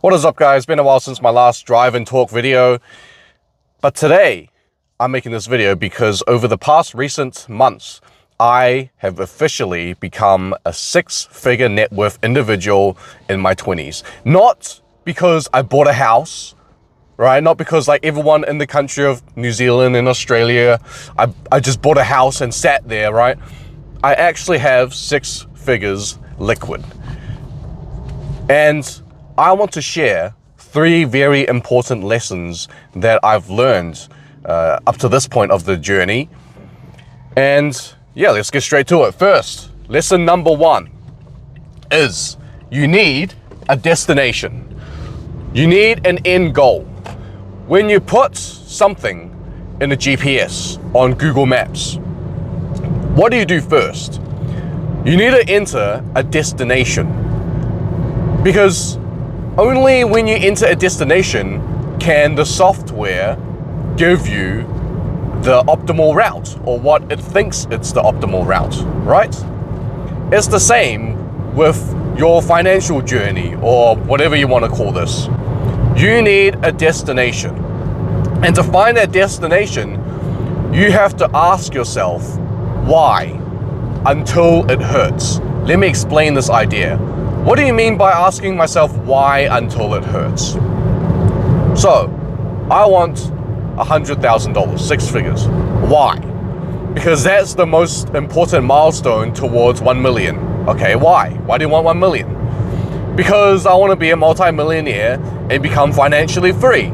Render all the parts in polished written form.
What is up, guys? Been a while since my last drive and talk video, but today I'm making this video because over the past recent months I have officially become a six-figure net worth individual in my 20s. Not because I bought a house, right? Not because like everyone in the country of New Zealand and Australia, I just bought a house and sat there, right? I actually have six figures liquid. And I want to share three very important lessons that I've learned up to this point of the journey. And yeah, let's get straight to it. First, lesson number one is you need a destination. You need an end goal. When you put something in a GPS on Google Maps, what do you do first? You need to enter a destination, because only when you enter a destination can the software give you the optimal route, or what it thinks it's the optimal route, right? It's the same with your financial journey, or whatever you want to call this. You need a destination. And to find that destination, you have to ask yourself, why? Until it hurts. Let me explain this idea. What do you mean by asking myself why until it hurts? So, I want $100,000, six figures. Why? Because that's the most important milestone towards 1 million. Okay, why? Why do you want 1 million? Because I want to be a multi-millionaire and become financially free.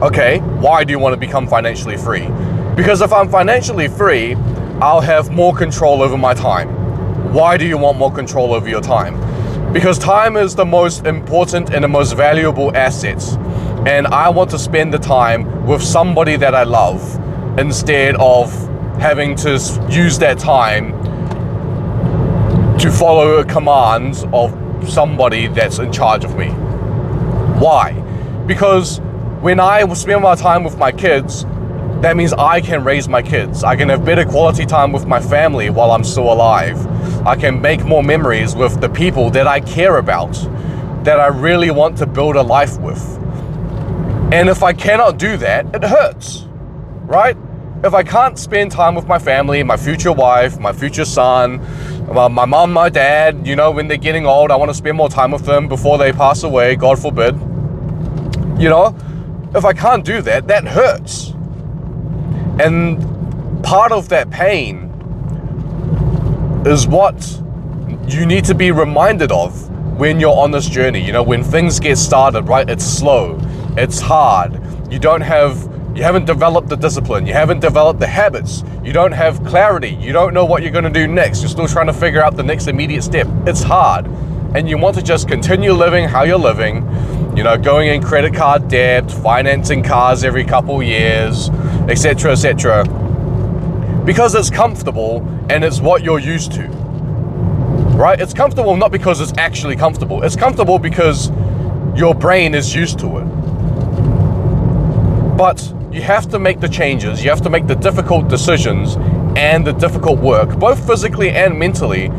Okay, why do you want to become financially free? Because if I'm financially free, I'll have more control over my time. Why do you want more control over your time? Because time is the most important and the most valuable asset. And I want to spend the time with somebody that I love instead of having to use that time to follow a command of somebody that's in charge of me. Why? Because when I spend my time with my kids, that means I can raise my kids. I can have better quality time with my family while I'm still alive. I can make more memories with the people that I care about, that I really want to build a life with. And if I cannot do that, it hurts, right? If I can't spend time with my family, my future wife, my future son, my mom, my dad, you know, when they're getting old, I want to spend more time with them before they pass away, God forbid. You know, if I can't do that, that hurts. And part of that pain is what you need to be reminded of when you're on this journey. You know, when things get started, right? It's slow, it's hard. You haven't developed the discipline, you haven't developed the habits, you don't have clarity, you don't know what you're going to do next, you're still trying to figure out the next immediate step. It's hard, and you want to just continue living how you're living, you know, going in credit card debt, financing cars every couple years, etc., etc., because it's comfortable and it's what you're used to, right? It's comfortable not because it's actually comfortable. It's comfortable because your brain is used to it. But you have to make the changes, you have to make the difficult decisions and the difficult work, both physically and mentally.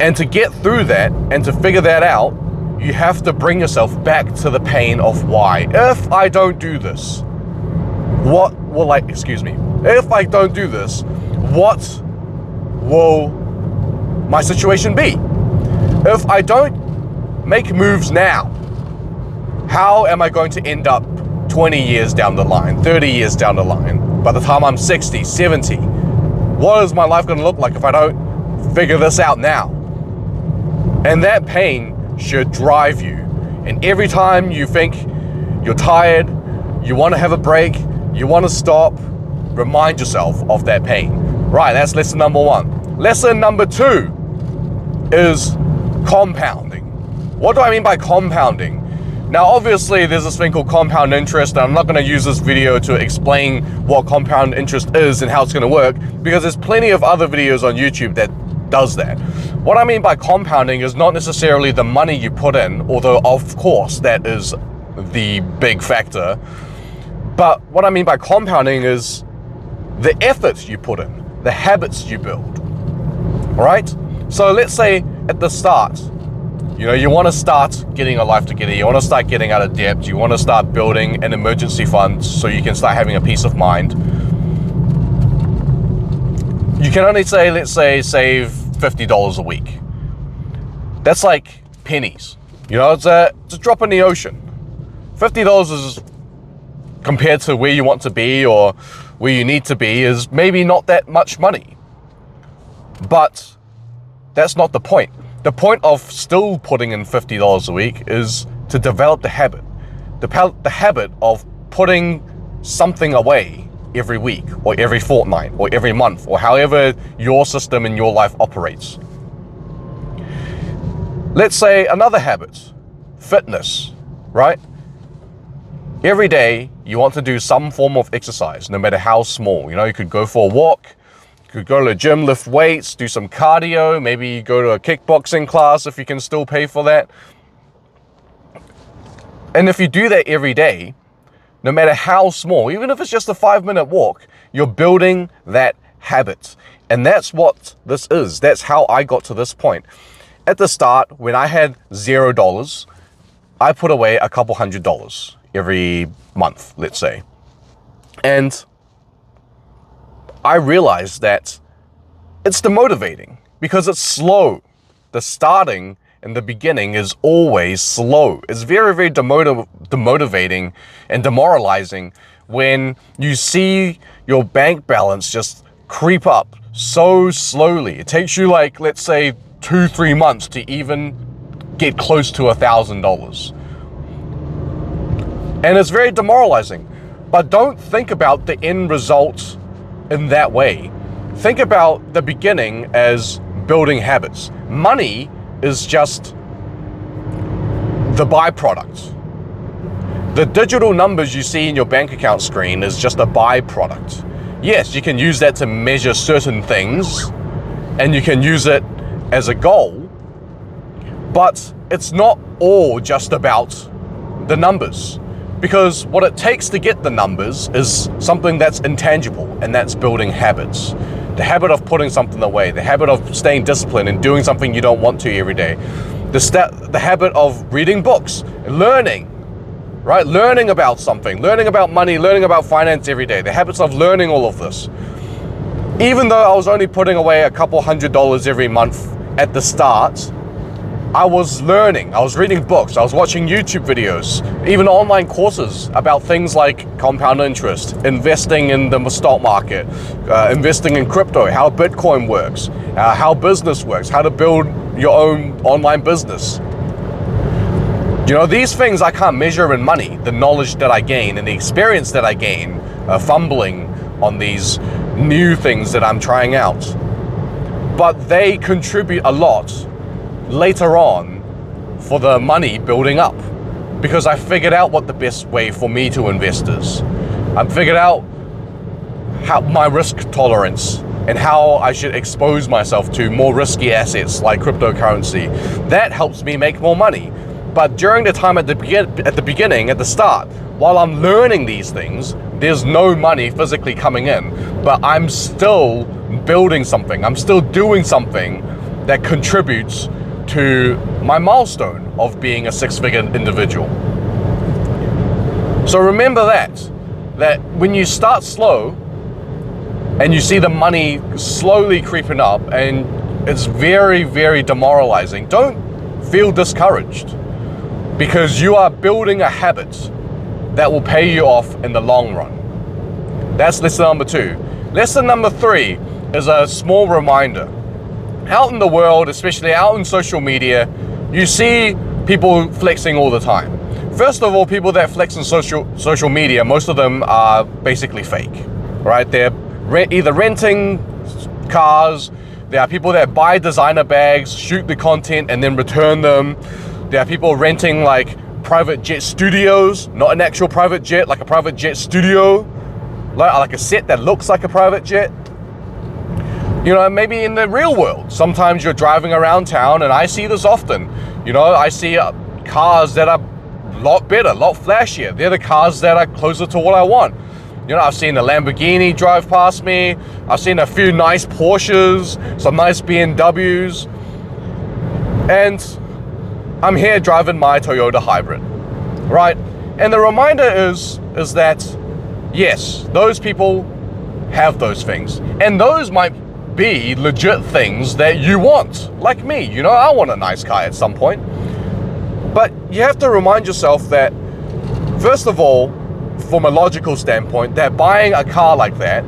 And to get through that and to figure that out, you have to bring yourself back to the pain of why. If I don't do this, if I don't do this, what will my situation be? If I don't make moves now, how am I going to end up 20 years down the line, 30 years down the line? By the time I'm 60, 70, what is my life going to look like if I don't figure this out now? And that pain should drive you. And every time you think you're tired, you want to have a break, you want to stop, remind yourself of that pain. Right, that's lesson number one. Lesson number two is compounding. What do I mean by compounding? Now, obviously, there's this thing called compound interest, and I'm not going to use this video to explain what compound interest is and how it's going to work, because there's plenty of other videos on YouTube that does that. What I mean by compounding is not necessarily the money you put in, although of course that is the big factor. But what I mean by compounding is the effort you put in, the habits you build, right? So let's say at the start, You know, you want to start getting your life together. You want to start getting out of debt. You want to start building an emergency fund so you can start having a peace of mind. You can only say, let's say, save $50 a week. That's like pennies. You know, it's a drop in the ocean. $50 is, compared to where you want to be or where you need to be, is maybe not that much money. But that's not the point. The point of still putting in $50 a week is to develop the habit. The habit of putting something away every week or every fortnight or every month or however your system in your life operates. Let's say another habit, fitness, right? Every day you want to do some form of exercise, no matter how small. You know, you could go for a walk, you could go to the gym, lift weights, do some cardio, maybe you go to a kickboxing class if you can still pay for that. And if you do that every day, no matter how small, even if it's just a 5-minute walk, you're building that habit. And that's what this is. That's how I got to this point. At the start, when I had $0, I put away a couple $100 every month, let's say. And I realized that it's demotivating because it's slow. The starting and the beginning is always slow. It's very, very demotivating and demoralizing when you see your bank balance just creep up so slowly. It takes you like, let's say, 2-3 months to even get close to $1,000. And it's very demoralizing. But don't think about the end result in that way. Think about the beginning as building habits. Money is just the byproduct. The digital numbers you see in your bank account screen is just a byproduct. Yes, you can use that to measure certain things and you can use it as a goal, but it's not all just about the numbers. Because what it takes to get the numbers is something that's intangible, and that's building habits. The habit of putting something away, the habit of staying disciplined and doing something you don't want to every day. The habit of reading books, learning, right? Learning about something, learning about money, learning about finance every day. The habits of learning all of this. Even though I was only putting away a couple $100 every month at the start, I was learning, I was reading books, I was watching YouTube videos, even online courses about things like compound interest, investing in the stock market, investing in crypto, how Bitcoin works, how business works, how to build your own online business. You know, these things I can't measure in money, the knowledge that I gain and the experience that I gain, fumbling on these new things that I'm trying out. But they contribute a lot later on for the money building up, because I figured out what the best way for me to invest is. I've figured out how my risk tolerance and how I should expose myself to more risky assets like cryptocurrency. That helps me make more money. But during the time at the beginning, at the start, while I'm learning these things, there's no money physically coming in, but I'm still building something. I'm still doing something that contributes to my milestone of being a 6-figure individual. So remember that when you start slow and you see the money slowly creeping up and it's very, very demoralizing, don't feel discouraged, because you are building a habit that will pay you off in the long run. That's lesson number 2. Lesson number 3 is a small reminder. Out in the world, especially out in social media, you see people flexing all the time. First of all, people that flex on social media, most of them are basically fake, right? They're either renting cars, there are people that buy designer bags, shoot the content and then return them. There are people renting like private jet studios, not an actual private jet, like a private jet studio, like a set that looks like a private jet. You know, maybe in the real world, sometimes you're driving around town, and I see this often. You know, I see cars that are a lot better, a lot flashier. They're the cars that are closer to what I want. You know, I've seen a Lamborghini drive past me. I've seen a few nice Porsches, some nice BMWs. And I'm here driving my Toyota Hybrid, right? And the reminder is that, yes, those people have those things. And those might be legit things that you want, like me. You know, I want a nice car at some point. But you have to remind yourself that, first of all, from a logical standpoint, that buying a car like that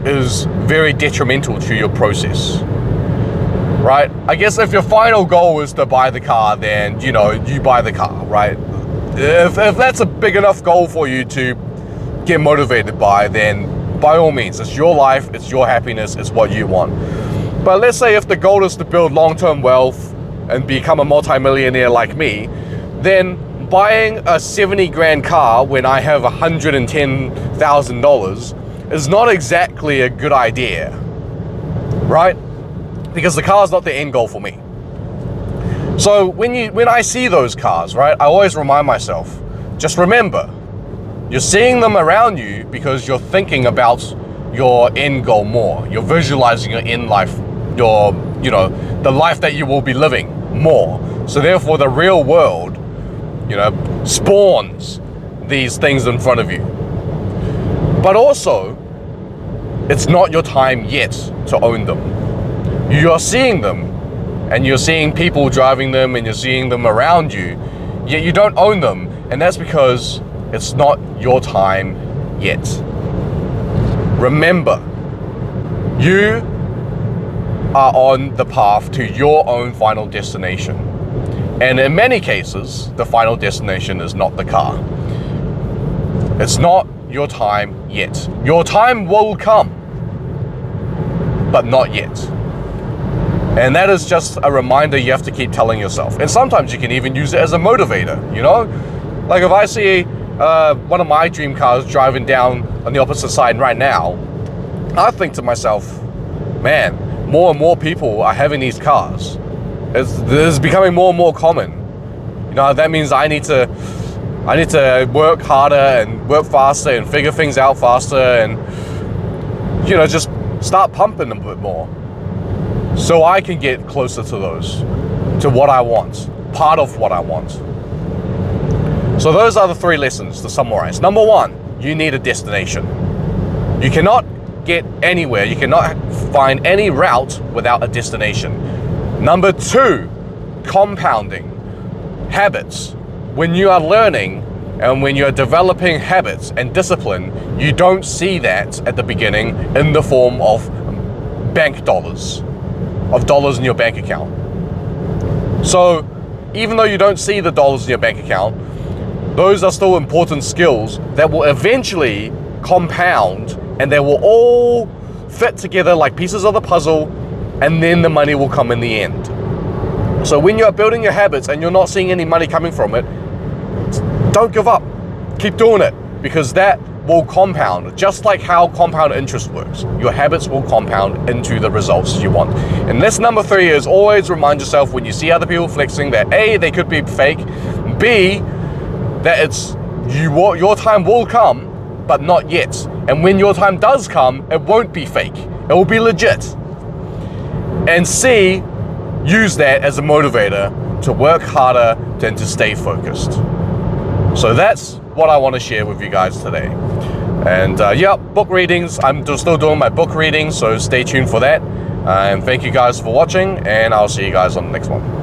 is very detrimental to your process, right? I guess if your final goal is to buy the car, then, you know, you buy the car, right? If that's a big enough goal for you to get motivated by, then by all means, it's your life, it's your happiness, it's what you want. But let's say if the goal is to build long-term wealth and become a multimillionaire like me, then buying a 70 grand car when I have $110,000 is not exactly a good idea, right? Because the car is not the end goal for me. So when I see those cars, right, I always remind myself, just remember, you're seeing them around you because you're thinking about your end goal more. You're visualizing your end life, you know, the life that you will be living more. So therefore the real world, you know, spawns these things in front of you. But also, it's not your time yet to own them. You are seeing them, and you're seeing people driving them, and you're seeing them around you, yet you don't own them, and that's because it's not your time yet. Remember, you are on the path to your own final destination. And in many cases, the final destination is not the car. It's not your time yet. Your time will come, but not yet. And that is just a reminder you have to keep telling yourself. And sometimes you can even use it as a motivator, you know? Like if I see one of my dream cars driving down on the opposite side right now, I think to myself, man, more and more people are having these cars. It's becoming more and more common. You know, that means I need to work harder and work faster and figure things out faster and, you know, just start pumping them a bit more so I can get closer to those, to what I want, part of what I want. So those are the 3 lessons to summarize. Number 1, you need a destination. You cannot get anywhere, you cannot find any route without a destination. Number 2, compounding habits. When you are learning and when you're developing habits and discipline, you don't see that at the beginning in the form of bank dollars, of dollars in your bank account. So even though you don't see the dollars in your bank account, those are still important skills that will eventually compound, and they will all fit together like pieces of the puzzle, and then the money will come in the end. So when you're building your habits and you're not seeing any money coming from it, don't give up. Keep doing it, because that will compound, just like how compound interest works. Your habits will compound into the results you want. And lesson number 3 is always remind yourself when you see other people flexing that A, they could be fake, B, that your time will come, but not yet. And when your time does come, it won't be fake. It will be legit. And C, use that as a motivator to work harder and to stay focused. So that's what I want to share with you guys today. And yeah, book readings. I'm still doing my book readings, so stay tuned for that. And thank you guys for watching, and I'll see you guys on the next one.